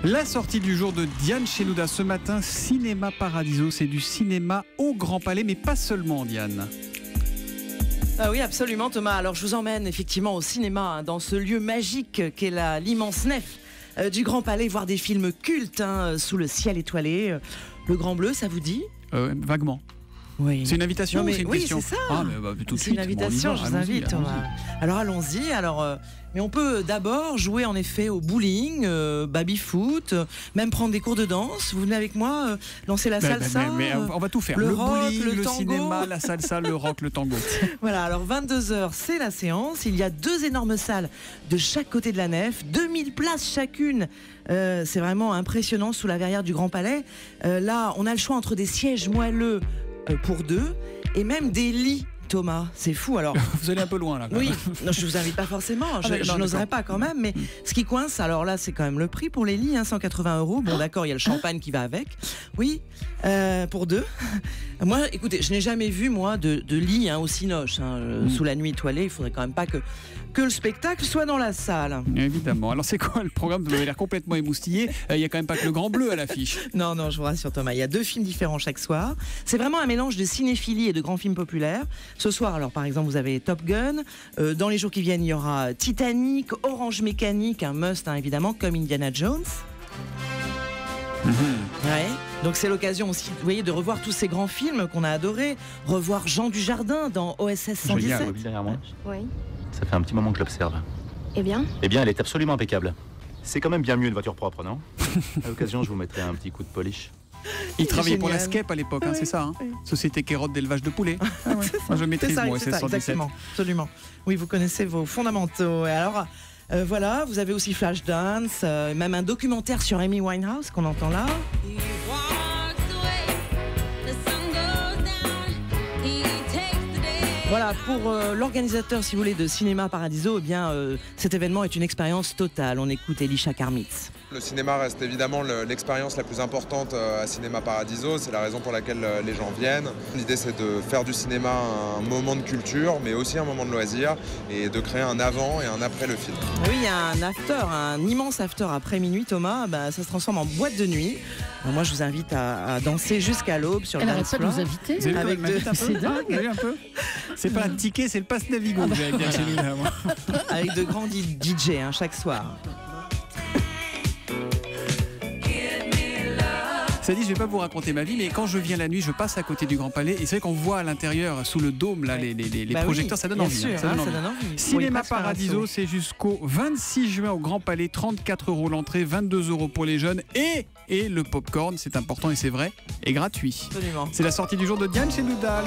La sortie du jour de Diane Chenouda ce matin, Cinéma Paradiso, c'est du cinéma au Grand Palais, mais pas seulement, Diane. Ah oui, absolument, Thomas. Alors, je vous emmène effectivement au cinéma, dans ce lieu magique qu'est l'immense nef du Grand Palais, voir des films cultes sous le ciel étoilé. Le Grand Bleu, ça vous dit ? Vaguement. Oui. C'est une invitation ou c'est une question ? Oui, c'est ça. Ah, mais tout de c'est suite. une invitation, je vous invite. Alors allons-y. Mais on peut d'abord jouer en effet au bowling, baby-foot, même prendre des cours de danse. Vous venez avec moi danser la salsa. Mais on va tout faire. Le rock, bowling, le tango. cinéma, la salsa, le rock, le tango. Voilà, alors 22h, c'est la séance. Il y a 2 énormes salles de chaque côté de la nef, 2000 places chacune. C'est vraiment impressionnant sous la verrière du Grand Palais. Là, on a le choix entre des sièges moelleux pour 2 et même des lits. Thomas, c'est fou alors. Vous allez un peu loin là. Oui, non, je vous invite pas forcément, je n'oserais pas quand même, mais ce qui coince, alors là c'est quand même le prix pour les lits, 180 €. Bon d'accord, il y a le champagne qui va avec. Oui, pour 2. Moi, écoutez, je n'ai jamais vu moi de lit au cinoche sous la nuit étoilée. Il faudrait quand même pas que le spectacle soit dans la salle. Évidemment. Alors c'est quoi le programme ? Vous avez l'air complètement émoustillé. Il n'y a quand même pas que le Grand Bleu à l'affiche. Non, je vous rassure Thomas, il y a 2 films différents chaque soir. C'est vraiment un mélange de cinéphilie et de grands films populaires. Ce soir, alors par exemple, vous avez Top Gun. Dans les jours qui viennent, il y aura Titanic, Orange Mécanique, un must évidemment, comme Indiana Jones. Ouais. Donc c'est l'occasion aussi, vous voyez, de revoir tous ces grands films qu'on a adorés. Revoir Jean Dujardin dans OSS 117. Julia, derrière moi. Oui. Ça fait un petit moment que je l'observe. Eh bien ? Eh bien, elle est absolument impeccable. C'est quand même bien mieux une voiture propre, non ? À l'occasion, je vous mettrai un petit coup de polish. Il travaillait pour la Génial. SCEP à l'époque, c'est ça, Oui. Société Kérotte d'élevage de poulets. Moi je maîtrise mon SS 117. Exactement, absolument. Oui, vous connaissez vos fondamentaux. Et alors, voilà, vous avez aussi Flashdance, même un documentaire sur Amy Winehouse qu'on entend là. Voilà, pour l'organisateur, si vous voulez, de Cinéma Paradiso, eh bien, cet événement est une expérience totale. On écoute Elisha Karmitz. Le cinéma reste évidemment l'expérience la plus importante à Cinéma Paradiso, c'est la raison pour laquelle les gens viennent. L'idée c'est de faire du cinéma un moment de culture, mais aussi un moment de loisir, et de créer un avant et un après le film. Oui, il y a un after, un immense after après minuit, Thomas, ça se transforme en boîte de nuit. Alors moi je vous invite à danser jusqu'à l'aube sur le Elle dance arrête pas de floor. nous inviter. Vous avez Avec vu, elle m'invite un peu. C'est dingue. Vous avez vu un peu. C'est pas un ticket, c'est le pass Navigo que j'avais bien chez nous là, moi. Avec de grands DJ chaque soir. Ça dit, je vais pas vous raconter ma vie, mais quand je viens la nuit, je passe à côté du Grand Palais et c'est vrai qu'on voit à l'intérieur, sous le dôme, là, les projecteurs, ça donne bien envie. sûr, Ça donne envie. ça donne envie. Cinéma Oui, presque un Paradiso, saut. c'est jusqu'au 26 juin au Grand Palais, 34 € l'entrée, 22 € pour les jeunes et le popcorn, c'est important et c'est vrai, est gratuit. Absolument. C'est la sortie du jour de Diane Chenouda.